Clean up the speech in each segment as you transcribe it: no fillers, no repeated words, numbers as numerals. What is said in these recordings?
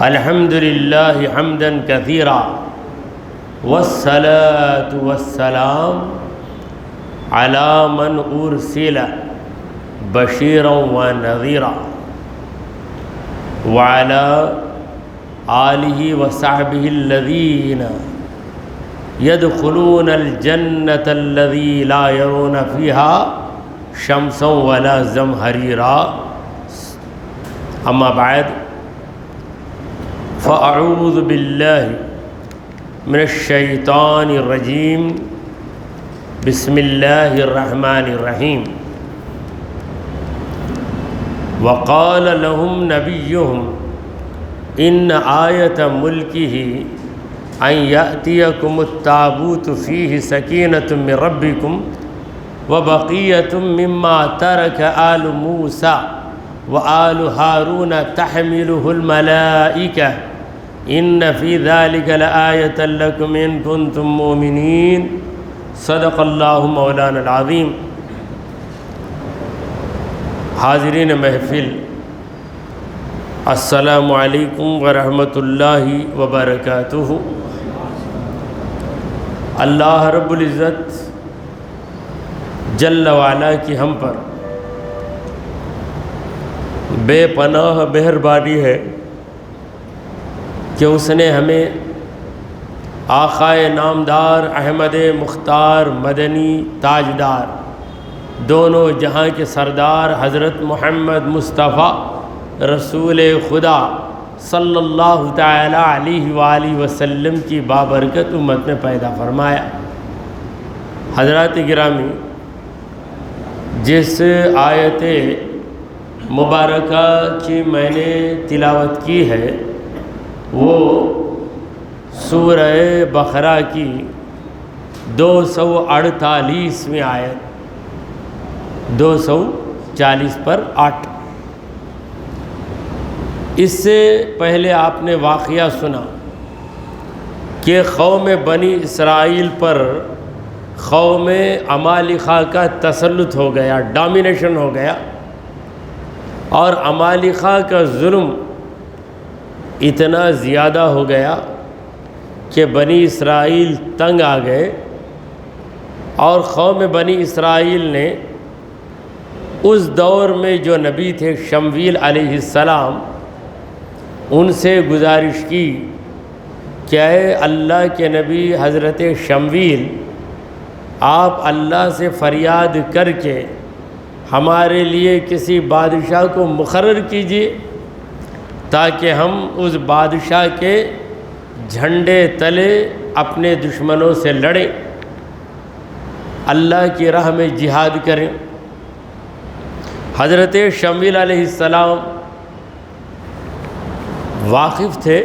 الحمد للہ حمدا کثیرا والصلاة والسلام علی من ارسل بشیرا ونذیرا وعلی آلہ وصحبہ الذین يدخلون الجنة الذی لا يرون فیہا شمسا ولا زمہریرا اما بعد فاعوذ باللہ من الشیطان الرجیم بسم اللہ الرحمن الرحیم وقال لهم نبیهم ان آیت ملکہ ان یأتیکم التابوت فیہ سکینۃ من ربکم وبقیۃ مما ترک آل موسیٰ وآل ہارون تحملہ الملائکہ ان فی ذلک لآیۃ لکم ان کنتم مؤمنین صدق اللہ مولانا العظیم۔ حاضرین محفل، السلام علیکم ورحمۃ اللہ وبرکاتہ۔ اللہ رب العزت جل وعلا کی ہم پر بے پناہ مہربانی ہے کہ اس نے ہمیں آقائے نامدار احمد مختار مدنی تاجدار دونوں جہاں کے سردار حضرت محمد مصطفیٰ رسول خدا صلی اللہ تعالی علیہ وآلہ وسلم کی بابرکت امت میں پیدا فرمایا۔ حضرات گرامی، جس آیت مبارکہ کی میں نے تلاوت کی ہے وہ سورہ بقرہ کی 248ویں آیت 240 پر 8۔ اس سے پہلے آپ نے واقعہ سنا کہ قوم بنی اسرائیل پر قوم عمالقہ کا تسلط ہو گیا، ڈومینیشن ہو گیا، اور عمالقہ کا ظلم اتنا زیادہ ہو گیا کہ بنی اسرائیل تنگ آ گئے، اور قوم بنی اسرائیل نے اس دور میں جو نبی تھے شمویل علیہ السلام، ان سے گزارش کی کہ اے اللہ کے نبی حضرت شمویل، آپ اللہ سے فریاد کر کے ہمارے لیے کسی بادشاہ کو مقرر کیجیے تاکہ ہم اس بادشاہ کے جھنڈے تلے اپنے دشمنوں سے لڑیں، اللہ کی راہ میں جہاد کریں۔ حضرت شمویل علیہ السلام واقف تھے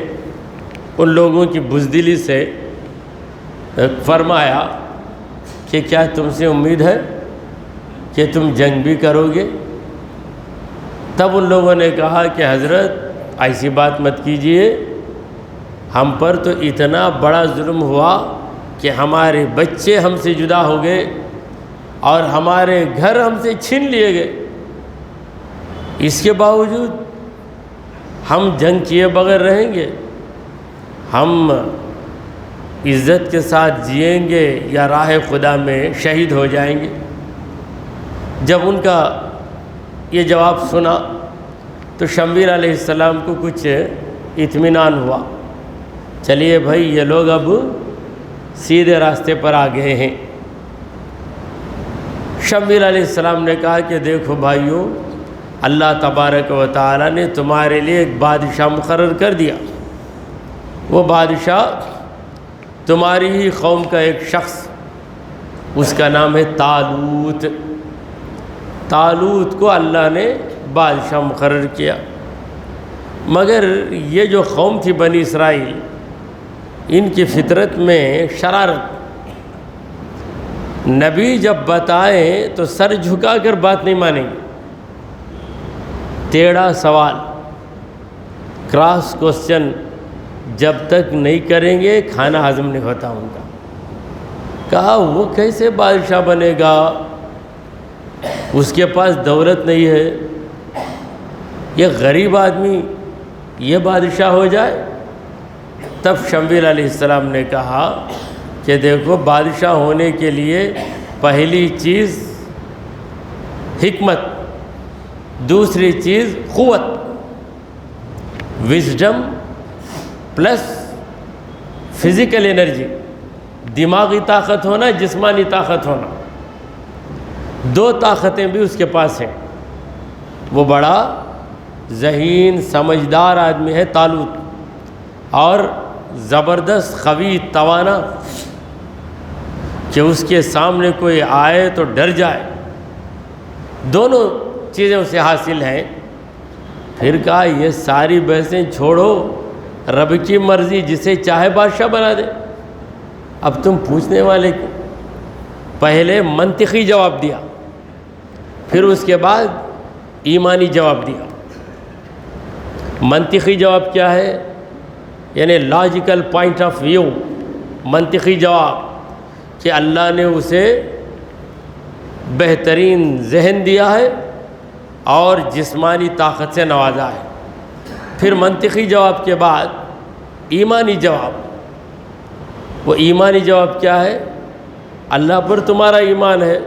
ان لوگوں کی بزدلی سے، فرمایا کہ کیا تم سے امید ہے کہ تم جنگ بھی کرو گے؟ تب ان لوگوں نے کہا کہ حضرت ایسی بات مت کیجئے، ہم پر تو اتنا بڑا ظلم ہوا کہ ہمارے بچے ہم سے جدا ہو گئے اور ہمارے گھر ہم سے چھین لیے گئے، اس کے باوجود ہم جنگ کیے بغیر رہیں گے؟ ہم عزت کے ساتھ جئیں گے یا راہ خدا میں شہید ہو جائیں گے؟ جب ان کا یہ جواب سنا تو شمویل علیہ السلام کو کچھ اطمینان ہوا، چلیے بھائی یہ لوگ اب سیدھے راستے پر آ گئے ہیں۔ شمویل علیہ السلام نے کہا کہ دیکھو بھائیو، اللہ تبارک و تعالی نے تمہارے لیے ایک بادشاہ مقرر کر دیا، وہ بادشاہ تمہاری ہی قوم کا ایک شخص، اس کا نام ہے طالوت۔ طالوت کو اللہ نے بادشاہ مقرر کیا، مگر یہ جو قوم تھی بنی اسرائیل، ان کی فطرت میں شرارت، نبی جب بتائیں تو سر جھکا کر بات نہیں مانیں گے، ٹیڑھا سوال، کراس کوسچن جب تک نہیں کریں گے کھانا ہضم نہیں ہوتا ان کا۔ کہا وہ کیسے بادشاہ بنے گا، اس کے پاس دولت نہیں ہے، یہ غریب آدمی یہ بادشاہ ہو جائے؟ تب شمویل علیہ السلام نے کہا کہ دیکھو، بادشاہ ہونے کے لیے پہلی چیز حکمت، دوسری چیز قوت، وزڈم پلس فزیکل انرجی، دماغی طاقت ہونا، جسمانی طاقت ہونا، دو طاقتیں بھی اس کے پاس ہیں۔ وہ بڑا ذہین سمجھدار آدمی ہے طالوت، اور زبردست قوی توانا کہ اس کے سامنے کوئی آئے تو ڈر جائے، دونوں چیزیں اسے حاصل ہیں۔ پھر کہا یہ ساری بحثیں چھوڑو، رب کی مرضی، جسے چاہے بادشاہ بنا دے، اب تم پوچھنے والے کیوں؟ پہلے منطقی جواب دیا، پھر اس کے بعد ایمانی جواب دیا۔ منطقی جواب کیا ہے؟ یعنی لاجیکل پوائنٹ آف ویو، منطقی جواب کہ اللہ نے اسے بہترین ذہن دیا ہے اور جسمانی طاقت سے نوازا ہے۔ پھر منطقی جواب کے بعد ایمانی جواب۔ وہ ایمانی جواب کیا ہے؟ اللہ پر تمہارا ایمان ہے،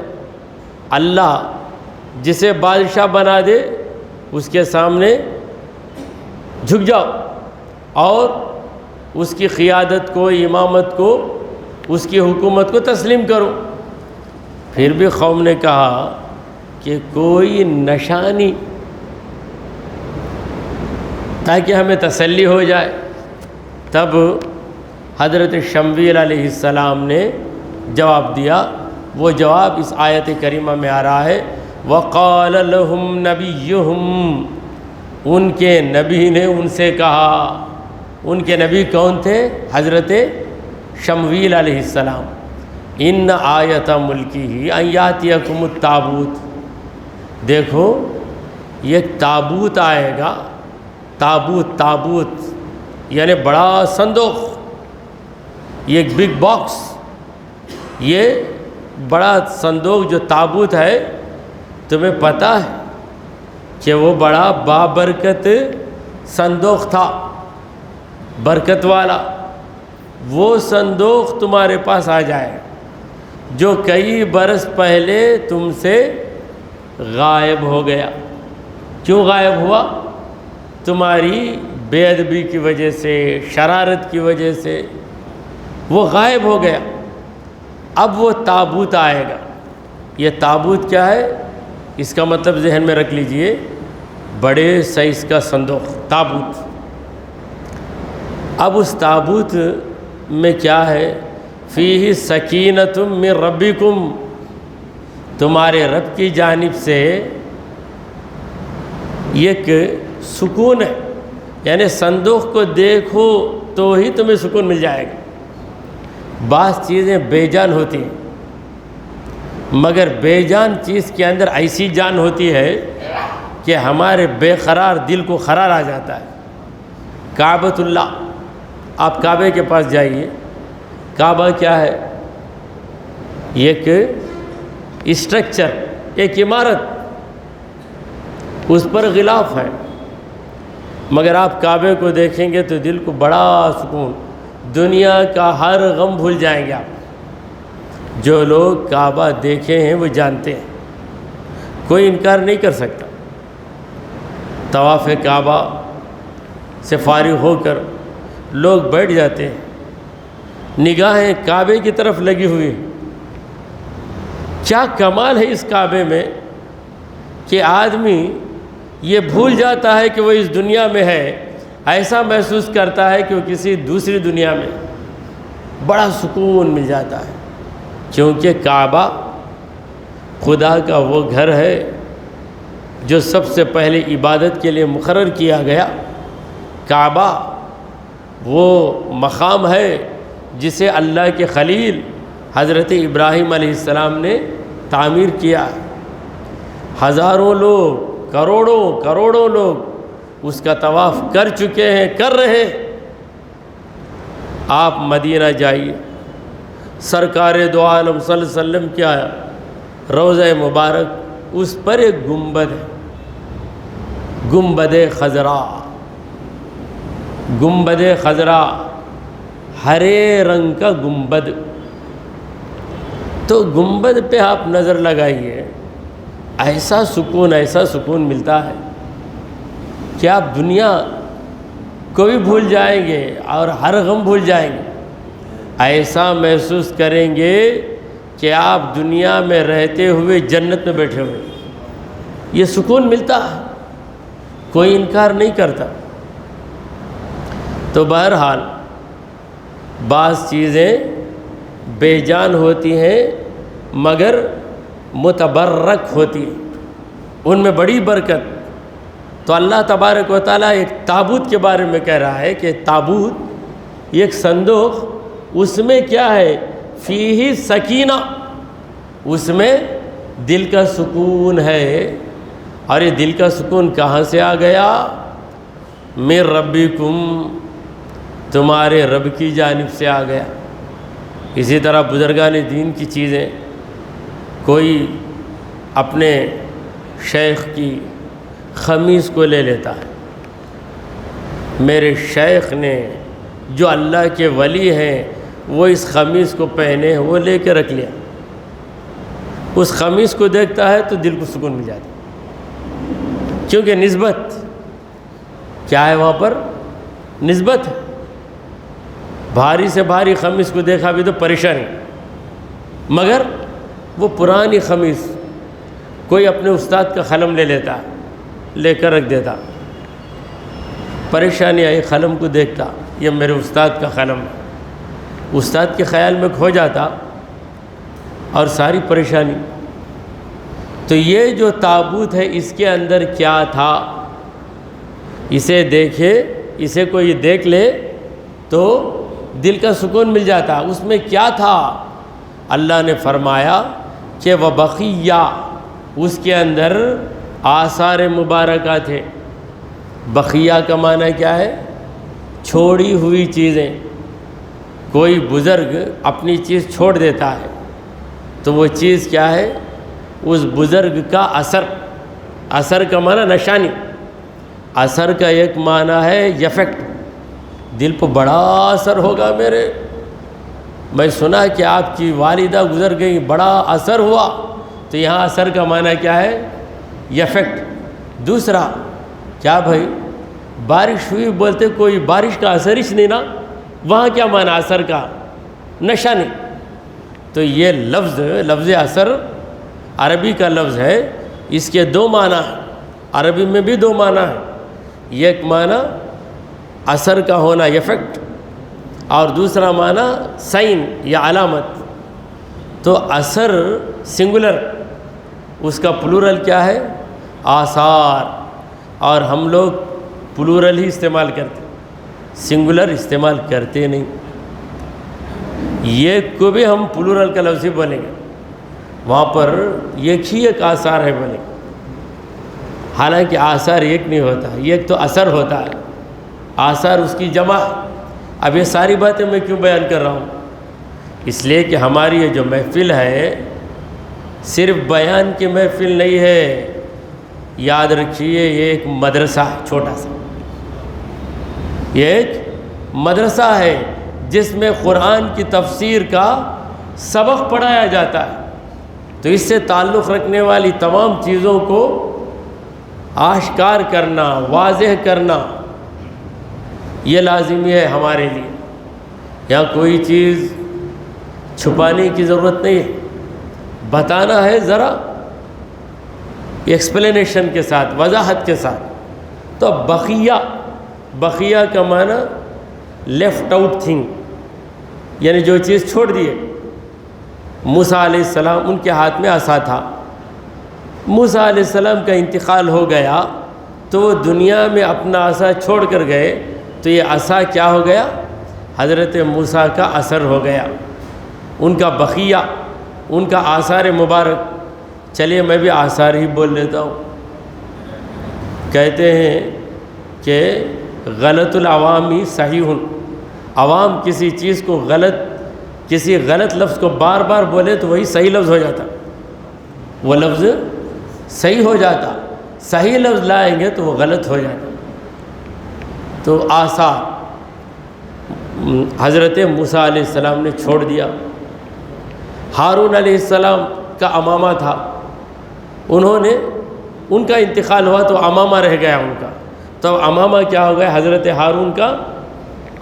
اللہ جسے بادشاہ بنا دے اس کے سامنے جھک جاؤ اور اس کی قیادت کو، امامت کو، اس کی حکومت کو تسلیم کرو۔ پھر بھی قوم نے کہا کہ کوئی نشانی تاکہ ہمیں تسلی ہو جائے۔ تب حضرت شمویل علیہ السلام نے جواب دیا۔ وہ جواب اس آیت کریمہ میں آ رہا ہے، وَقَالَ لَهُمْ نَبِيُّهُمْ، ان کے نبی نے ان سے کہا۔ ان کے نبی کون تھے؟ حضرت شمویل علیہ السلام۔ ان آیت ملکہ ان یاتیکم التابوت، دیکھو یہ تابوت آئے گا۔ تابوت یعنی بڑا صندوق، یہ ایک بگ باکس، یہ بڑا صندوق جو تابوت ہے، تمہیں پتہ ہے کہ وہ بڑا بابرکت صندوق تھا، برکت والا۔ وہ صندوق تمہارے پاس آ جائے جو کئی برس پہلے تم سے غائب ہو گیا۔ کیوں غائب ہوا؟ تمہاری بے ادبی کی وجہ سے، شرارت کی وجہ سے وہ غائب ہو گیا۔ اب وہ تابوت آئے گا۔ یہ تابوت کیا ہے؟ اس کا مطلب ذہن میں رکھ لیجئے، بڑے سائز کا صندوق، تابوت۔ اب اس تابوت میں کیا ہے؟ فیہ سکینۃ من ربکم، تمہارے رب کی جانب سے ایک سکون ہے، یعنی صندوق کو دیکھو تو ہی تمہیں سکون مل جائے گا۔ بعض چیزیں بے جان ہوتی ہیں، مگر بے جان چیز کے اندر ایسی جان ہوتی ہے کہ ہمارے بے قرار دل کو قرار آ جاتا ہے۔ کعبۃ اللہ، آپ کعبے کے پاس جائیے۔ کعبہ کیا ہے؟ ایک اسٹرکچر، ایک عمارت، اس پر غلاف ہے، مگر آپ کعبے کو دیکھیں گے تو دل کو بڑا سکون، دنیا کا ہر غم بھول جائیں گے آپ۔ جو لوگ کعبہ دیکھے ہیں وہ جانتے ہیں، کوئی انکار نہیں کر سکتا۔ طواف کعبہ سے فارغ ہو کر لوگ بیٹھ جاتے ہیں، نگاہیں کعبے کی طرف لگی ہوئی ہیں۔ کیا کمال ہے اس کعبے میں کہ آدمی یہ بھول جاتا ہے کہ وہ اس دنیا میں ہے، ایسا محسوس کرتا ہے کہ وہ کسی دوسری دنیا میں، بڑا سکون مل جاتا ہے۔ کیونکہ کعبہ خدا کا وہ گھر ہے جو سب سے پہلے عبادت کے لیے مقرر کیا گیا۔ کعبہ وہ مقام ہے جسے اللہ کے خلیل حضرت ابراہیم علیہ السلام نے تعمیر کیا۔ ہزاروں لوگ، کروڑوں لوگ اس کا طواف کر چکے ہیں، کر رہے ہیں۔ آپ مدینہ جائیے، سرکار دو عالم صلی اللہ علیہ وسلم کیا روضہ مبارک، اس پر ایک گنبد ہے، گنبد خضرا، گنبد خضرا، ہرے رنگ کا گنبد. تو گنبد پہ آپ نظر لگائیے، ایسا سکون ملتا ہے کہ آپ دنیا کو بھی بھول جائیں گے اور ہر غم بھول جائیں گے. ایسا محسوس کریں گے کہ آپ دنیا میں رہتے ہوئے جنت میں بیٹھے ہوئے. یہ سکون ملتا ہے، کوئی انکار نہیں کرتا. تو بہرحال بعض چیزیں بے جان ہوتی ہیں مگر متبرک ہوتی ہیں، ان میں بڑی برکت. تو اللہ تبارک و تعالیٰ ایک تابوت کے بارے میں کہہ رہا ہے کہ تابوت ایک صندوق، اس میں کیا ہے؟ فیہ سکینہ، اس میں دل کا سکون ہے. اور یہ دل کا سکون کہاں سے آ گیا؟ من ربکم، تمہارے رب کی جانب سے آ گیا. اسی طرح بزرگان دین کی چیزیں، کوئی اپنے شیخ کی خمیس کو لے لیتا ہے، میرے شیخ نے جو اللہ کے ولی ہیں وہ اس خمیس کو پہنے ہیں، وہ لے کے رکھ لیا. اس خمیس کو دیکھتا ہے تو دل کو سکون مل جاتا ہے، کیونکہ نسبت کیا ہے وہاں پر؟ نسبت ہے. بھاری سے بھاری خمیس کو دیکھا بھی تو پریشانی، مگر وہ پرانی خمیس کوئی اپنے استاد کا قلم لے لیتا، لے کر رکھ دیتا، پریشانی آئی قلم کو دیکھتا، یہ میرے استاد کا قلم ہے، استاد کے خیال میں کھو جاتا اور ساری پریشانی. تو یہ جو تابوت ہے اس کے اندر کیا تھا؟ اسے دیکھے، اسے کوئی دیکھ لے تو دل کا سکون مل جاتا. اس میں کیا تھا؟ اللہ نے فرمایا کہ وبقیہ، اس کے اندر آثار مبارکہ تھے. بقیہ کا معنی کیا ہے؟ چھوڑی ہوئی چیزیں. کوئی بزرگ اپنی چیز چھوڑ دیتا ہے تو وہ چیز کیا ہے؟ اس بزرگ کا اثر. اثر کا معنی نشانی. اثر کا ایک معنی ہے ایفیکٹ، دل پر بڑا اثر ہوگا میرے. میں سنا کہ آپ کی والدہ گزر گئی، بڑا اثر ہوا. تو یہاں اثر کا معنی کیا ہے؟ ایفیکٹ. دوسرا کیا بھائی؟ بارش ہوئی، بولتے کوئی بارش کا اثر ہی نہیں نا، وہاں کیا معنی اثر کا؟ نشانی. تو یہ لفظ اثر عربی کا لفظ ہے، اس کے دو معنی ہیں. عربی میں بھی دو معنی ہیں. ایک معنی اثر کا ہونا، ایفیکٹ، اور دوسرا معنی سائن یا علامت. تو اثر سنگولر، اس کا پلورل کیا ہے؟ آثار. اور ہم لوگ پلورل ہی استعمال کرتے، سنگولر استعمال کرتے نہیں. یہ کو بھی ہم پلورل کا لفظ ہی بولیں گے، وہاں پر ایک ہی ایک آثار ہے بولیں گے. حالانکہ آثار ایک نہیں ہوتا، ایک تو اثر ہوتا ہے، آثار اس کی جمع. اب یہ ساری باتیں میں کیوں بیان کر رہا ہوں؟ اس لیے کہ ہماری یہ جو محفل ہے صرف بیان کی محفل نہیں ہے. یاد رکھیے یہ ایک مدرسہ ہے، چھوٹا سا. یہ ایک مدرسہ ہے جس میں قرآن کی تفسیر کا سبق پڑھایا جاتا ہے. تو اس سے تعلق رکھنے والی تمام چیزوں کو آشکار کرنا، واضح کرنا، یہ لازمی ہے ہمارے لیے. یہاں کوئی چیز چھپانے کی ضرورت نہیں ہے، بتانا ہے ذرا ایکسپلینیشن کے ساتھ، وضاحت کے ساتھ. تو بقیہ کا معنی لیفٹ آؤٹ تھنگ، یعنی جو چیز چھوڑ دیے. موسیٰ علیہ السلام، ان کے ہاتھ میں عصا تھا. موسیٰ علیہ السلام کا انتقال ہو گیا تو وہ دنیا میں اپنا عصا چھوڑ کر گئے. تو یہ عصا کیا ہو گیا؟ حضرت موسیٰ کا اثر ہو گیا، ان کا بقیہ، ان کا آثار مبارک. چلیے میں بھی آثار ہی بول لیتا ہوں. کہتے ہیں کہ غلط العوامی صحیح. عوام کسی چیز کو کسی غلط لفظ کو بار بار بولے تو وہی صحیح لفظ ہو جاتا، وہ لفظ صحیح ہو جاتا. صحیح لفظ لائیں گے تو وہ غلط ہو جاتا. تو آثار حضرت موسیٰ علیہ السلام نے چھوڑ دیا۔ ہارون علیہ السلام کا امامہ تھا، ان کا انتقال ہوا تو امامہ رہ گیا ان کا، تو امامہ کیا ہو گیا؟ حضرت ہارون کا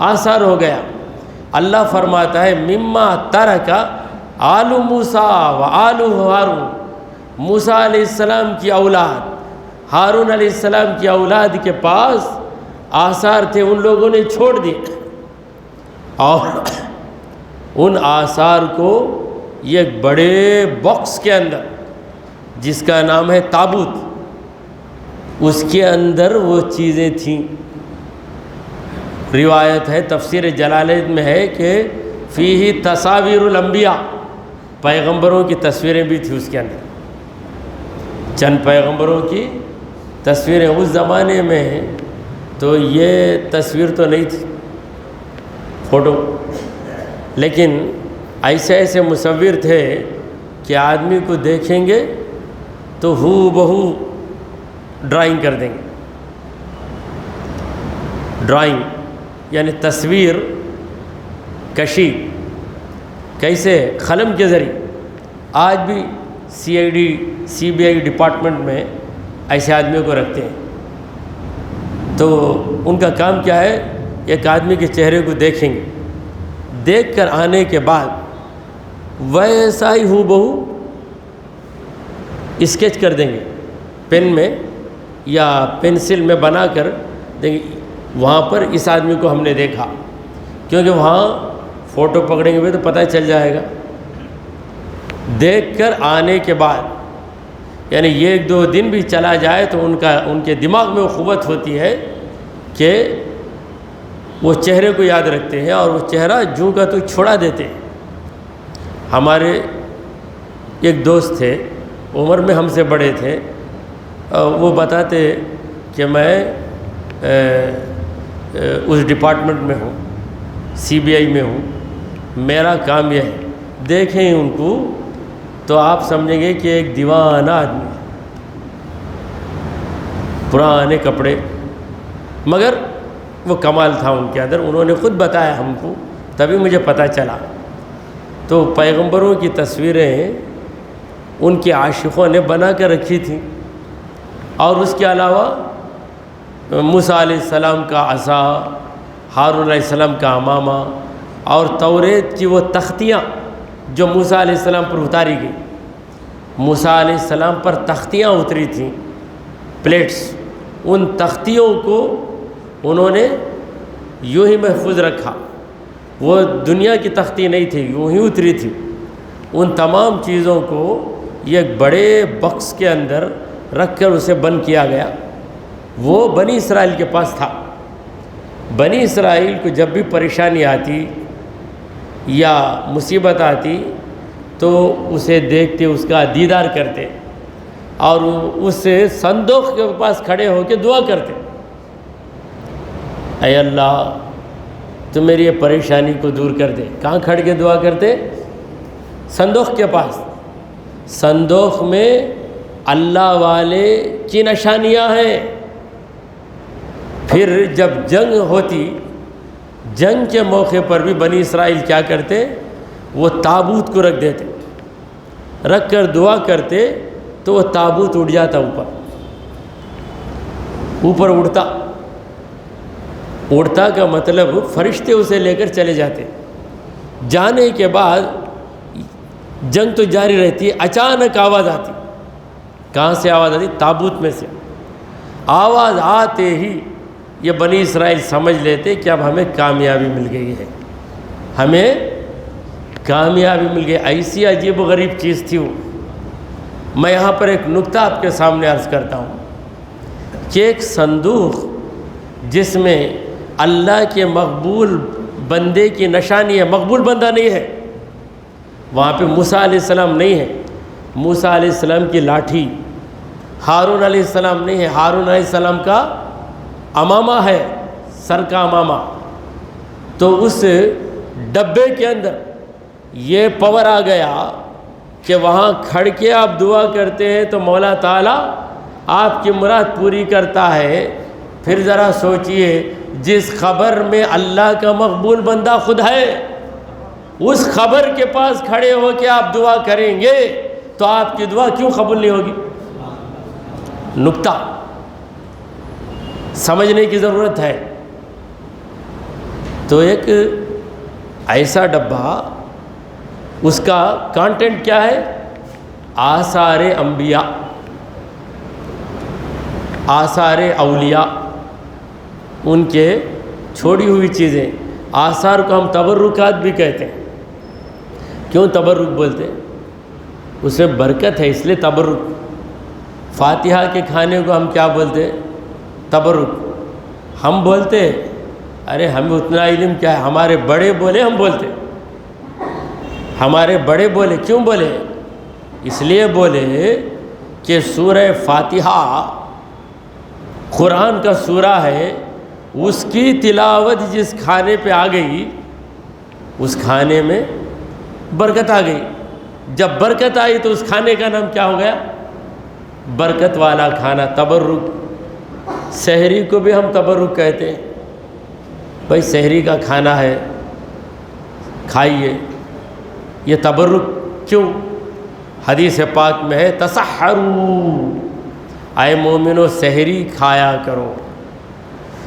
آثار ہو گیا۔ اللہ فرماتا ہے مما ترک آل موسیٰ و آل ہارون، موسیٰ علیہ السلام کی اولاد، ہارون علیہ السلام کی اولاد کے پاس آثار تھے، ان لوگوں نے چھوڑ دیے، اور ان آثار کو ایک بڑے باکس کے اندر جس کا نام ہے تابوت، اس کے اندر وہ چیزیں تھیں۔ روایت ہے تفسیر جلالین میں ہے کہ فیہ تصاویر الانبیاء، پیغمبروں کی تصویریں بھی تھیں اس کے اندر، چند پیغمبروں کی تصویریں۔ اس زمانے میں تو یہ تصویر تو نہیں تھی، فوٹو، لیکن ایسے ایسے مصور تھے کہ آدمی کو دیکھیں گے تو ہو بہو ڈرائنگ کر دیں گے۔ ڈرائنگ یعنی تصویر کشی، کیسے؟ قلم کے ذریعے۔ آج بھی CID CBI ڈپارٹمنٹ میں ایسے آدمیوں کو رکھتے ہیں، تو ان کا کام کیا ہے؟ ایک آدمی کے چہرے کو دیکھیں گے، دیکھ کر آنے کے بعد ویسا ہی ہو بہو اسکیچ کر دیں گے، پین میں یا پینسل میں بنا کر دیں گے۔ وہاں پر اس آدمی کو ہم نے دیکھا، کیونکہ وہاں فوٹو پکڑیں گے تو پتہ چل جائے گا۔ دیکھ کر آنے کے بعد یعنی 1-2 دن بھی چلا جائے تو ان کے دماغ میں وہ قوت ہوتی ہے کہ وہ چہرے کو یاد رکھتے ہیں، اور وہ چہرہ جوں کا تو چھوڑا دیتے ہیں۔ ہمارے ایک دوست تھے، عمر میں ہم سے بڑے تھے، وہ بتاتے کہ میں اس ڈپارٹمنٹ میں ہوں، CBI میں ہوں، میرا کام یہ ہے، دیکھیں ان کو تو آپ سمجھیں گے کہ ایک دیوانہ آدمی ہے، پرانے کپڑے، مگر وہ کمال تھا ان کے اندر۔ انہوں نے خود بتایا ہم کو، تبھی مجھے پتہ چلا۔ تو پیغمبروں کی تصویریں ان کے عاشقوں نے بنا کر رکھی تھیں، اور اس کے علاوہ موسیٰ علیہ السلام کا عصا، ہارون علیہ السلام کا امامہ، اور توریت کی وہ تختیاں جو موسیٰ علیہ السلام پر اتاری گئی۔ موسیٰ علیہ السلام پر تختیاں اتری تھیں، پلیٹس، ان تختیوں کو انہوں نے یوں ہی محفوظ رکھا۔ وہ دنیا کی تختی نہیں تھی، یوں ہی اتری تھی۔ ان تمام چیزوں کو ایک بڑے باکس کے اندر رکھ کر اسے بند کیا گیا۔ وہ بنی اسرائیل کے پاس تھا۔ بنی اسرائیل کو جب بھی پریشانی آتی یا مصیبت آتی تو اسے دیکھتے، اس کا دیدار کرتے، اور اس سے صندوق کے پاس کھڑے ہو کے دعا کرتے، اے اللہ تو میری یہ پریشانی کو دور کر دے۔ کہاں کھڑ کے دعا کرتے؟ صندوق کے پاس۔ صندوق میں اللہ والے کی نشانیاں ہیں۔ پھر جب جنگ ہوتی، جنگ کے موقع پر بھی بنی اسرائیل کیا کرتے؟ وہ تابوت کو رکھ دیتے، رکھ کر دعا کرتے تو وہ تابوت اٹھ جاتا، اوپر اڑتا کا مطلب فرشتے اسے لے کر چلے جاتے۔ جانے کے بعد جنگ تو جاری رہتی ہے، اچانک آواز آتی۔ کہاں سے آواز آتی؟ تابوت میں سے۔ آواز آتے ہی یہ بنی اسرائیل سمجھ لیتے کہ اب ہمیں کامیابی مل گئی ہے، ہمیں کامیابی مل گئی۔ ایسی عجیب و غریب چیز تھی وہ۔ میں یہاں پر ایک نکتہ آپ کے سامنے عرض کرتا ہوں کہ ایک صندوق جس میں اللہ کے مقبول بندے کی نشانی ہے، مقبول بندہ نہیں ہے، وہاں پہ موسیٰ علیہ السلام نہیں ہے، موسیٰ علیہ السلام کی لاٹھی، ہارون علیہ السلام نہیں ہے، ہارون علیہ السلام کا امامہ ہے، سر کا امامہ۔ تو اس ڈبے کے اندر یہ پاور آ گیا کہ وہاں کھڑ کے آپ دعا کرتے ہیں تو مولا تعالیٰ آپ کی مراد پوری کرتا ہے۔ پھر ذرا سوچئے جس خبر میں اللہ کا مقبول بندہ خود ہے، اس خبر کے پاس کھڑے ہو کے آپ دعا کریں گے تو آپ کی دعا کیوں قبول نہیں ہوگی؟ نکتہ سمجھنے کی ضرورت ہے۔ تو ایک ایسا ڈبہ، اس کا کانٹینٹ کیا ہے؟ آثار انبیاء، آثار اولیاء، ان کے چھوڑی ہوئی چیزیں۔ آثار کو ہم تبرکات بھی کہتے ہیں۔ کیوں تبرک بولتے ہیں؟ اس میں برکت ہے، اس لیے تبرک۔ فاتحہ کے کھانے کو ہم کیا بولتے ہیں؟ تبرک۔ ہم بولتے ہیں ارے ہمیں اتنا علم کیا ہے، ہمارے بڑے بولے ہم بولتے، ہمارے بڑے بولے۔ کیوں بولے؟ اس لیے بولے کہ سورہ فاتحہ قرآن کا سورہ ہے، اس کی تلاوت جس کھانے پہ آ گئی، اس کھانے میں برکت آ گئی۔ جب برکت آئی تو اس کھانے کا نام کیا ہو گیا؟ برکت والا کھانا، تبرک۔ سحری کو بھی ہم تبرک کہتے ہیں، بھائی سحری کا کھانا ہے کھائیے، یہ تبرک۔ کیوں؟ حدیث پاک میں ہے تسحروا، اے مومنو سحری کھایا کرو،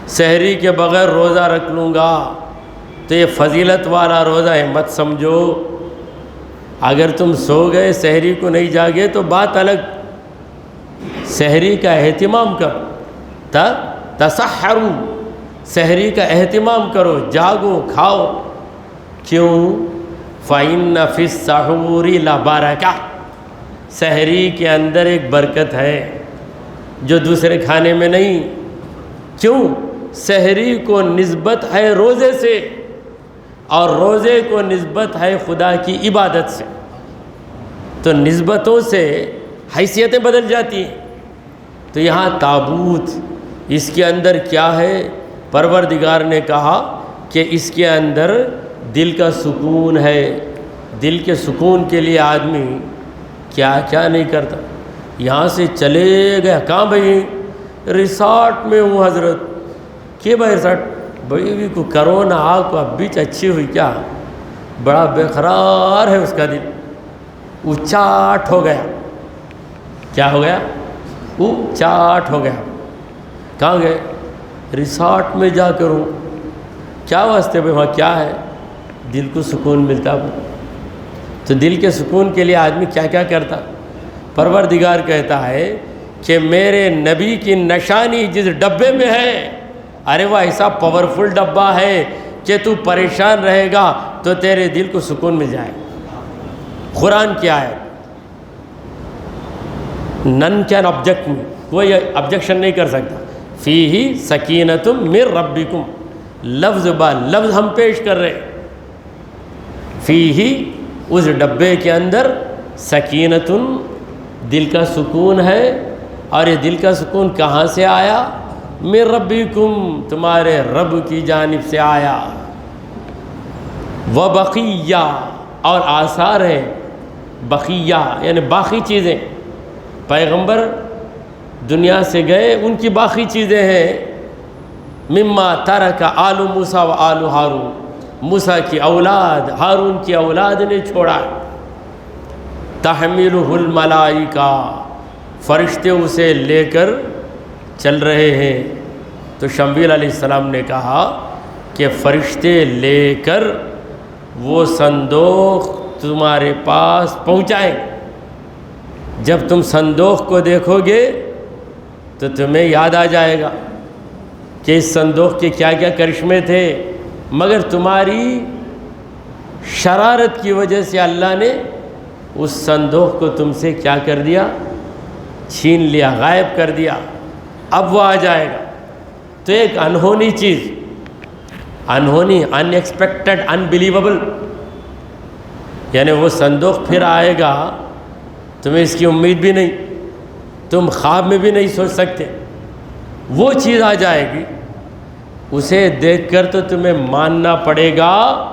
سحری کے بغیر روزہ رکھ لوں گا تو یہ فضیلت والا روزہ ہے مت سمجھو۔ اگر تم سو گئے سحری کو نہیں جاگے تو بات الگ، سحری کا اہتمام کرو، تسحروا، سحری کا اہتمام کرو، جاگو، کھاؤ۔ کیوں؟ فَإِنَّ فِي السَّحُورِ لَبَرَکَةٌ، سحری کے اندر ایک برکت ہے جو دوسرے کھانے میں نہیں۔ کیوں؟ سحری کو نسبت ہے روزے سے، اور روزے کو نسبت ہے خدا کی عبادت سے، تو نسبتوں سے حیثیتیں بدل جاتی ہیں۔ تو یہاں تابوت، اس کے اندر کیا ہے؟ پروردگار نے کہا کہ اس کے اندر دل کا سکون ہے۔ دل کے سکون کے لیے آدمی کیا کیا نہیں کرتا۔ یہاں سے چلے گیا، کہاں بھائی؟ ریسارٹ میں ہوں حضرت۔ کہ بھائی ریسارٹ؟ بھائی کو کرونا آ کو اب بھی اچھی ہوئی کیا؟ بڑا بے قرار ہے اس کا دل، وہ چاٹ ہو گیا۔ کیا ہو گیا؟ وہ چاٹ ہو گیا۔ کہاں گئے؟ ریسارٹ میں جا کر ہوں۔ کیا واسطے بھائی وہاں کیا ہے؟ دل کو سکون ملتا ہے۔ تو دل کے سکون کے لیے آدمی کیا کیا کرتا؟ پروردگار کہتا ہے کہ میرے نبی کی نشانی جس ڈبے میں ہے، ارے وہ ایسا پاورفل ڈبہ ہے کہ تو پریشان رہے گا تو تیرے دل کو سکون مل جائے۔ قرآن کیا ہے؟ نن کین آبجیکٹ میں، کوئی آبجیکشن نہیں کر سکتا۔ فیہ سکینۃ من ربکم، لفظ با لفظ ہم پیش کر رہے۔ فیہ، اس ڈبے کے اندر، سکینۃ، دل کا سکون ہے۔ اور یہ دل کا سکون کہاں سے آیا؟ من ربکم، تمہارے رب کی جانب سے آیا۔ وبقیہ، اور آثار ہیں، بقیہ یعنی باقی چیزیں۔ پیغمبر دنیا سے گئے، ان کی باقی چیزیں ہیں۔ مما ترک آل موسیٰ و آل ہارون، موسیٰ کی اولاد، ہارون کی اولاد نے چھوڑا۔ تحملہ الملائکہ، فرشتے اسے لے کر چل رہے ہیں۔ تو شمویل علیہ السلام نے کہا کہ فرشتے لے کر وہ صندوق تمہارے پاس پہنچائیں۔ جب تم صندوق کو دیکھو گے تو تمہیں یاد آ جائے گا کہ اس صندوق کے کیا کیا کرشمے تھے، مگر تمہاری شرارت کی وجہ سے اللہ نے اس صندوق کو تم سے کیا کر دیا؟ چھین لیا، غائب کر دیا۔ اب وہ آ جائے گا۔ تو ایک انہونی چیز، انہونی، ان ایکسپیکٹڈ، انبلیویبل، یعنی وہ صندوق پھر آئے گا، تمہیں اس کی امید بھی نہیں، تم خواب میں بھی نہیں سوچ سکتے۔ وہ چیز آ جائے گی، اسے دیکھ کر تو تمہیں ماننا پڑے گا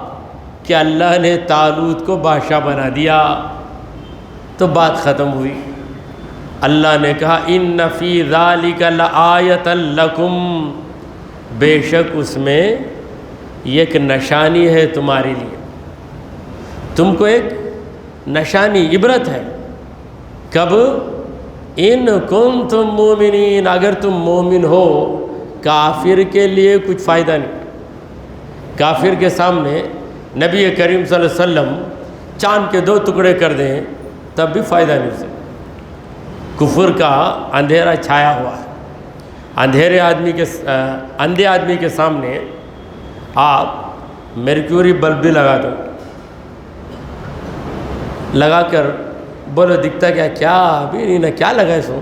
کہ اللہ نے طالوت کو بادشاہ بنا دیا۔ تو بات ختم ہوئی۔ اللہ نے کہا ان فی ذالک لآیۃ لکم، بے شک اس میں ایک نشانی ہے تمہارے لیے، تم کو ایک نشانی عبرت ہے۔ کب؟ ان کنتم مومنین، اگر تم مومن ہو۔ کافر کے لیے کچھ فائدہ نہیں۔ کافر کے سامنے نبی کریم صلی اللہ علیہ وسلم چاند کے 2 ٹکڑے کر دیں تب بھی فائدہ نہیں اسے۔ کفر کا اندھیرا چھایا ہوا ہے۔ اندھے آدمی کے سامنے آپ مرکیوری بلب بھی لگا دو، لگا کر بولو دکھتا کیا بھی نہیں، نہ کیا لگا سو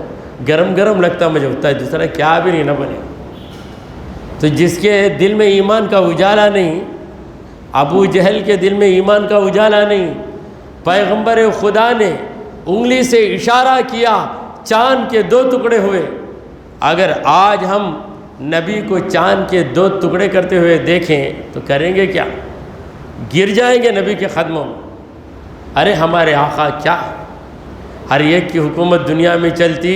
گرم گرم لگتا مجھے ہوتا ہے، دوسرا کیا بھی نہیں نہ بولے۔ تو جس کے دل میں ایمان کا اجالا نہیں، ابو جہل کے دل میں ایمان کا اجالا نہیں، پیغمبر خدا نے انگلی سے اشارہ کیا، چاند کے 2 ٹکڑے ہوئے۔ اگر آج ہم نبی کو چاند کے 2 ٹکڑے کرتے ہوئے دیکھیں تو کریں گے کیا؟ گر جائیں گے نبی کے قدموں میں۔ ارے ہمارے آقا کیا، ہر ایک کی حکومت دنیا میں چلتی،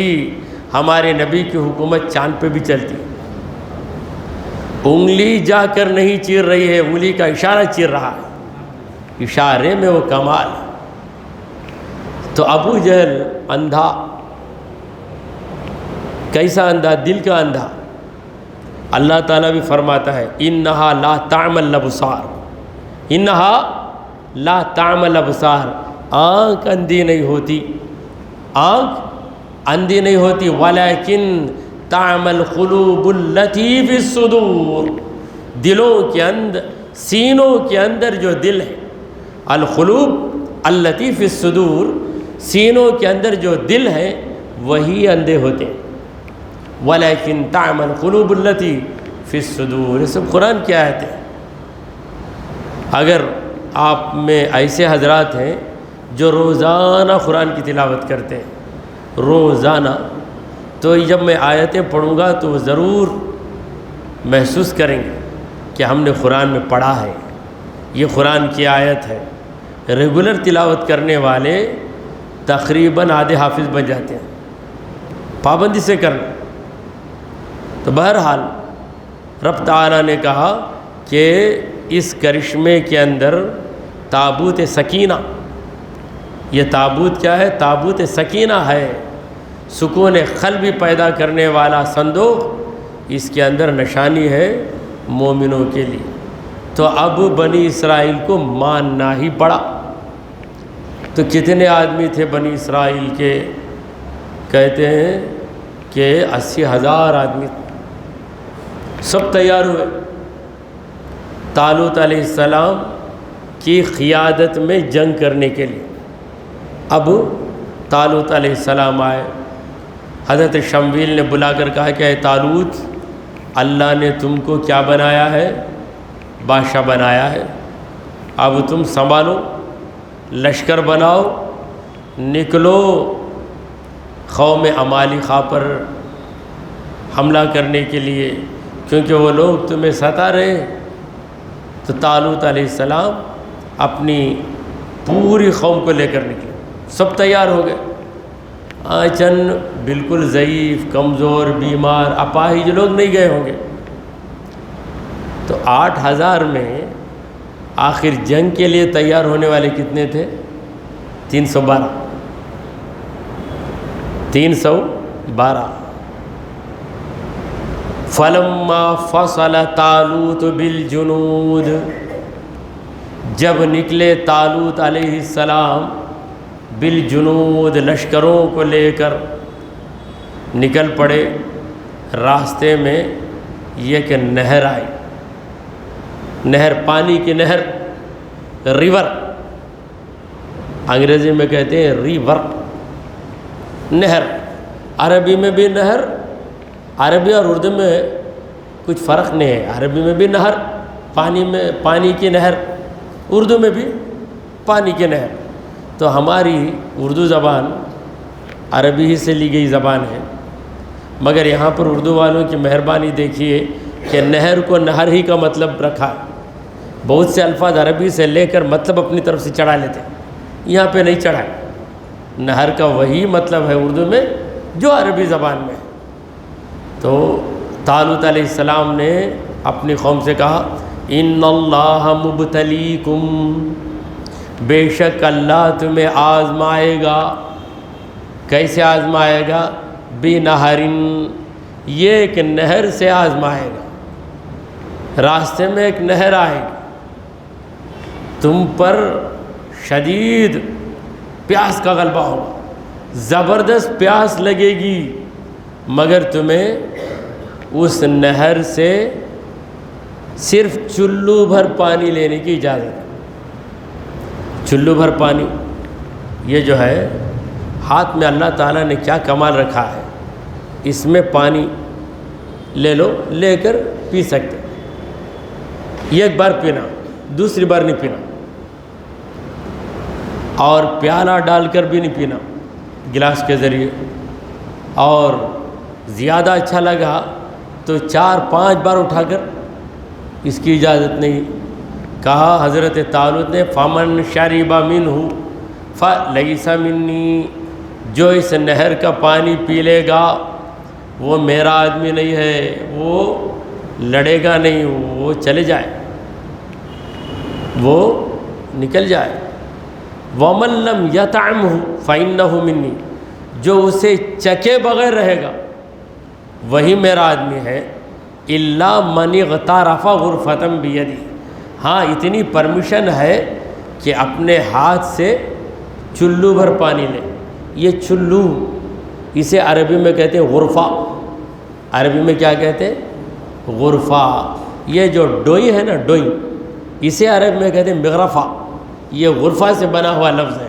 ہمارے نبی کی حکومت چاند پہ بھی چلتی۔ انگلی جا کر نہیں چیر رہی ہے، انگلی کا اشارہ چیر رہا ہے، اشارے میں وہ کمال ہے۔ تو ابو جہل اندھا، کیسا اندھا؟ دل کا اندھا۔ اللہ تعالیٰ بھی فرماتا ہے انہا لا تعمل الابصار، انہا لا تعمل الابصار، آنکھ اندھی نہیں ہوتی، آنکھ اندھی نہیں ہوتی، ولیکن تعمل قلوب التی فی الصدور، دلوں کے اندر، سینوں کے اندر جو دل ہے، القلوب التی فی الصدور، سینوں کے اندر جو دل ہے وہی اندھے ہوتے ہیں۔ ولیکن تعمل قلوب التی فی الصدور، یہ سب قرآن کی آیت ہے۔ اگر آپ میں ایسے حضرات ہیں جو روزانہ قرآن کی تلاوت کرتے ہیں، روزانہ، تو جب میں آیتیں پڑھوں گا تو ضرور محسوس کریں گے کہ ہم نے قرآن میں پڑھا ہے، یہ قرآن کی آیت ہے۔ ریگولر تلاوت کرنے والے تقریباً آدھے حافظ بن جاتے ہیں، پابندی سے کرنا۔ تو بہرحال رب تعالیٰ نے کہا کہ اس کرشمے کے اندر تابوت سکینہ، یہ تابوت کیا ہے؟ تابوت سکینہ ہے، سکون قلبی پیدا کرنے والا صندوق، اس کے اندر نشانی ہے مومنوں کے لیے۔ تو اب بنی اسرائیل کو ماننا ہی پڑا۔ تو کتنے آدمی تھے بنی اسرائیل کے؟ کہتے ہیں کہ 80,000 آدمی، سب تیار ہوئے طالوت علیہ السلام کی قیادت میں جنگ کرنے کے لیے۔ اب طالوت علیہ السلام آئے، حضرت شمویل نے بلا کر کہا کہ اے طالوت، اللہ نے تم کو کیا بنایا ہے؟ بادشاہ بنایا ہے، اب تم سنبھالو، لشکر بناؤ، نکلو قوم عمالقہ پر حملہ کرنے کے لیے، کیونکہ وہ لوگ تمہیں ستا رہے ہیں۔ تو طالوت علیہ السلام اپنی پوری قوم کو لے کر نکلے، سب تیار ہو گئے۔ چند بالکل ضعیف، کمزور، بیمار، اپاہج لوگ نہیں گئے ہوں گے۔ تو 8,000 میں آخر جنگ کے لیے تیار ہونے والے کتنے تھے؟ 312 312۔ فلما فصل طالوت بالجنود، جب نکلے طالوت علیہ السلام بالجنود، لشکروں کو لے کر نکل پڑے، راستے میں یہ کہ نہر آئی، نہر، پانی کی نہر، ریور، انگریزی میں کہتے ہیں ریور، نہر، عربی میں بھی نہر، عربی اور اردو میں کچھ فرق نہیں ہے، عربی میں بھی نہر، پانی میں، پانی کی نہر، اردو میں بھی پانی کی نہر۔ تو ہماری اردو زبان عربی ہی سے لی گئی زبان ہے، مگر یہاں پر اردو والوں کی مہربانی دیکھیے کہ نہر کو نہر ہی کا مطلب رکھا۔ بہت سے الفاظ عربی سے لے کر مطلب اپنی طرف سے چڑھا لیتے، یہاں پہ نہیں چڑھائے۔ نہر کا وہی مطلب ہے اردو میں جو عربی زبان میں ہے۔ تو طالوت علیہ السلام نے اپنی قوم سے کہا ان اللہ مبتلیکم، بے شک اللہ تمہیں آزمائے گا۔ کیسے آزمائے گا؟ بنہرن، یہ ایک نہر سے آزمائے گا۔ راستے میں ایک نہر آئے گی، تم پر شدید پیاس کا غلبہ ہوگا، زبردست پیاس لگے گی، مگر تمہیں اس نہر سے صرف چلو بھر پانی لینے کی اجازت ہے۔ چلو بھر پانی، یہ جو ہے ہاتھ میں اللہ تعالیٰ نے کیا کمال رکھا ہے، اس میں پانی لے لو، لے کر پی سکتے، یہ ایک بار پینا، دوسری بار نہیں پینا، اور پیالہ ڈال کر بھی نہیں پینا گلاس کے ذریعے، اور زیادہ اچھا لگا تو 4-5 بار اٹھا کر، اس کی اجازت نہیں۔ کہا حضرت طالوت نے فمن شرب منہ فلیس منی، جو اس نہر کا پانی پی لے گا وہ میرا آدمی نہیں ہے، وہ لڑے گا نہیں، وہ چلے جائے، وہ نکل جائے۔ وَمَن لَّمْ يَطْعَمْهُ فَإِنَّهُ مِنِّي، جو اسے چکے بغیر رہے گا وہی میرا آدمی ہے۔ إِلَّا مَنِ اغْتَرَفَ غُرْفَةً بِيَدِهِ، ہاں اتنی پرمیشن ہے کہ اپنے ہاتھ سے چلو بھر پانی لے۔ یہ چلو، اسے عربی میں کہتے ہیں غرفہ، عربی میں کیا کہتے ہیں؟ غرفہ۔ یہ جو ڈوئی ہے نا، ڈوئی، اسے عربی میں کہتے ہیں مغرفہ، یہ غرفہ سے بنا ہوا لفظ ہے۔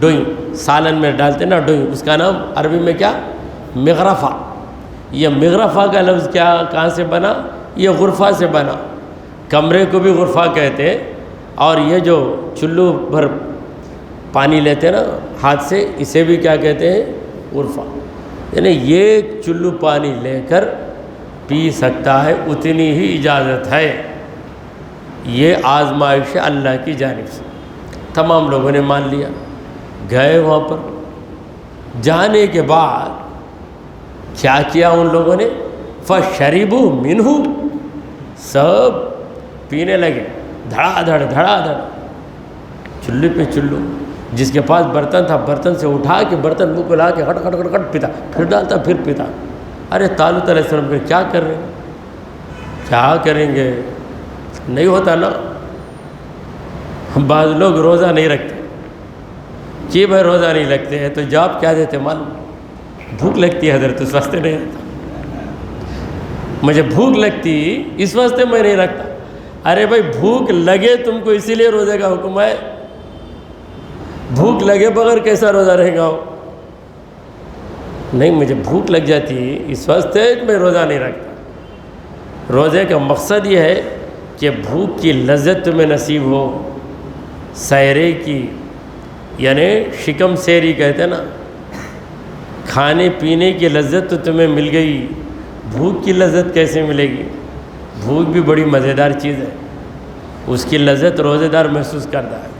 ڈوئی سالن میں ڈالتے نا ڈوئی، اس کا نام عربی میں کیا؟ مغرفہ۔ یہ مغرفہ کا لفظ کیا، کہاں سے بنا؟ یہ غرفہ سے بنا۔ کمرے کو بھی غرفہ کہتے ہیں، اور یہ جو چلو بھر پانی لیتے نا ہاتھ سے، اسے بھی کیا کہتے ہیں؟ غرفہ۔ یعنی یہ چلو پانی لے کر پی سکتا ہے، اتنی ہی اجازت ہے۔ یہ آزمائش اللہ کی جانب سے۔ تمام لوگوں نے مان لیا، گئے وہاں پر۔ جانے کے بعد کیا کیا ان لوگوں نے؟ فَشَرِبُوا مِنْهُ، سب پینے لگے، دھڑا دھڑ دھڑا دھڑ، چلو پہ چلو۔ جس کے پاس برتن تھا، برتن سے اٹھا کے برتن منہ کو لا کے ہٹ ہٹ ہٹ ہٹ پیتا، پھر ڈالتا، پھر پیتا۔ ارے طالوت علیہ السلام نے کیا کر رہے ہیں، کیا کریں گے؟ نہیں ہوتا نا۔ بعض لوگ روزہ نہیں رکھتے، کہ بھائی روزہ نہیں لگتے ہیں تو جواب کیا دیتے معلوم؟ بھوک لگتی ہے حضرت، اس واسطے نہیں رکھتا، مجھے بھوک لگتی اس واسطے میں نہیں رکھتا۔ ارے بھائی بھوک لگے تم کو اسی لیے روزے کا حکم ہے، بھوک لگے بغیر کیسا روزہ رہے گا؟ نہیں، مجھے بھوک لگ جاتی اس واسطے میں روزہ نہیں رکھتا۔ روزے کا مقصد یہ ہے کہ بھوک کی لذت تمہیں نصیب ہو، سیرے کی، یعنی شکم سیری کہتے ہیں نا، کھانے پینے کی لذت تو تمہیں مل گئی، بھوک کی لذت کیسے ملے گی؟ بھوک بھی بڑی مزیدار چیز ہے، اس کی لذت روزے دار محسوس کرتا ہے۔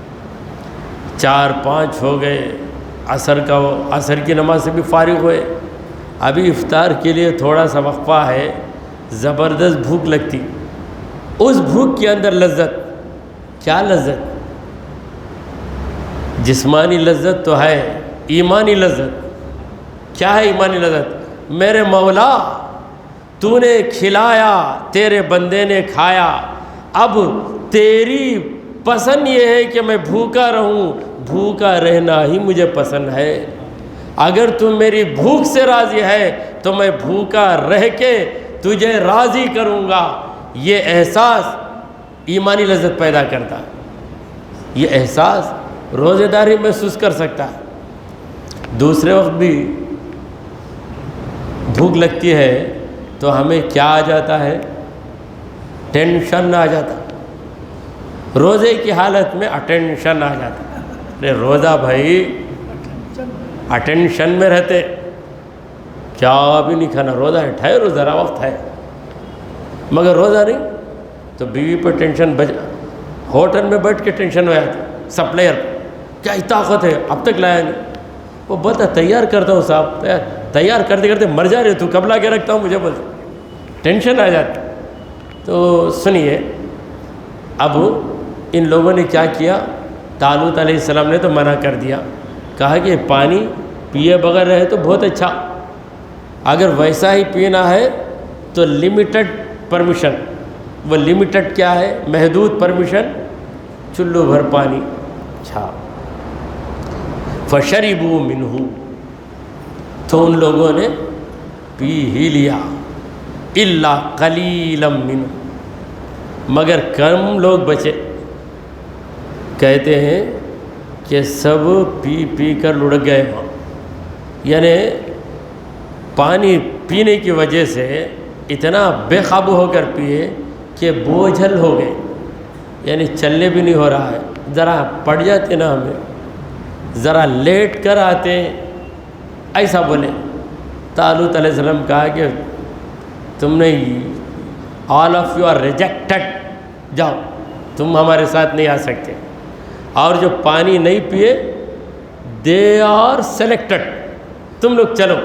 4-5 ہو گئے، عصر کی نماز سے بھی فارغ ہوئے، ابھی افطار کے لیے تھوڑا سا وقفہ ہے، زبردست بھوک لگتی۔ اس بھوک کے اندر لذت، کیا لذت؟ جسمانی لذت تو ہے، ایمانی لذت کیا ہے؟ ایمانی لذت، میرے مولا تو نے کھلایا، تیرے بندے نے کھایا، اب تیری پسند یہ ہے کہ میں بھوکا رہوں، بھوکا رہنا ہی مجھے پسند ہے۔ اگر تم میری بھوک سے راضی ہے تو میں بھوکا رہ کے تجھے راضی کروں گا۔ یہ احساس ایمانی لذت پیدا کرتا ہے، یہ احساس روزے دار ہی محسوس کر سکتا ہے۔ دوسرے وقت بھی بھوک لگتی ہے تو ہمیں کیا آ جاتا ہے؟ ٹینشن آ جاتا، روزے کی حالت میں اٹینشن آ جاتا۔ ارے روزہ بھائی، اٹینشن میں رہتے، کیا بھی نہیں کھانا، روزہ ہے، ٹھہرو ذرا وقت ہے، مگر روزہ نہیں تو بیوی پر ٹینشن، ہوٹل میں بیٹھ کے ٹینشن ہو جاتی، سپلائر کیا طاقت ہے، اب تک لایا نہیں، وہ بتا تیار کرتا ہوں صاحب، تیار کرتے کرتے مر جا رہے، تو کب لا کے رکھتا ہوں، مجھے بولتے، ٹینشن آ جاتی۔ تو سنیے، اب ان لوگوں نے کیا کیا، طالوت علیہ السلام نے تو منع کر دیا، کہا کہ پانی پیے بغیر رہے تو بہت اچھا، اگر ویسا ہی پینا ہے تو لمیٹڈ پرمیشن، وہ لمیٹڈ کیا ہے، محدود پرمیشن، چلو بھر پانی چھا۔ فشربوا منہ، تو ان لوگوں نے پی ہی لیا، الا قلیلا منہ، مگر کم لوگ بچے۔ کہتے ہیں کہ سب پی پی کر لڑک گئے وہاں، یعنی پانی پینے کی وجہ سے اتنا بے قابو ہو کر پیے کہ بوجھل ہو گئے، یعنی چلنے بھی نہیں ہو رہا ہے، ذرا پڑ جاتے نا ہمیں، ذرا لیٹ کر آتے، ایسا بولے۔ طالوت علیہ السلام کہا کہ تم نے all of you are rejected, جاؤ تم ہمارے ساتھ نہیں آ سکتے، اور جو پانی نہیں پیے دے آر سلیکٹڈ، تم لوگ چلو۔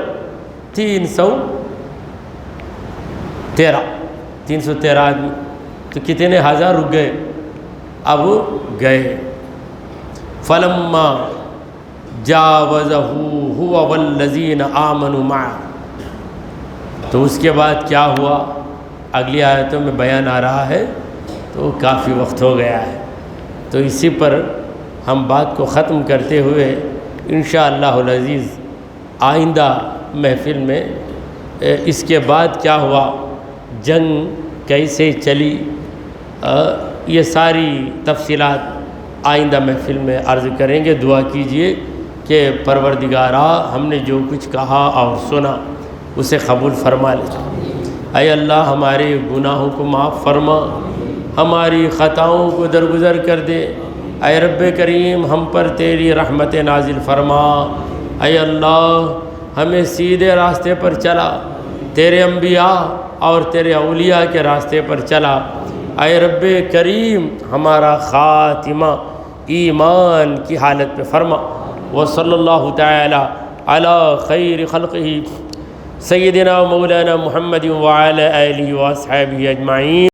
313 آدمی، تو کتنے ہزار رک گئے، اب گئے۔ فلما جاوزہ هو والذین آمنوا معہ، تو اس کے بعد کیا ہوا اگلی آیتوں میں بیان آ رہا ہے، تو کافی وقت ہو گیا ہے، تو اسی پر ہم بات کو ختم کرتے ہوئے انشاءاللہ العزیز آئندہ محفل میں اس کے بعد کیا ہوا، جنگ کیسے چلی، یہ ساری تفصیلات آئندہ محفل میں عرض کریں گے۔ دعا کیجئے کہ پروردگارا ہم نے جو کچھ کہا اور سنا اسے قبول فرما لے۔ اے اللہ ہمارے گناہوں کو معاف فرما، ہماری خطاؤں کو درگزر کر دے۔ اے رب کریم ہم پر تیری رحمت نازل فرما۔ اے اللہ ہمیں سیدھے راستے پر چلا، تیرے انبیاء اور تیرے اولیاء کے راستے پر چلا۔ اے رب کریم ہمارا خاتمہ ایمان کی حالت پہ فرما۔ وصلی اللہ تعالی علی خیر خلقہ سیدنا مولانا محمد وعلی آلہ واصحابہ اجمعین۔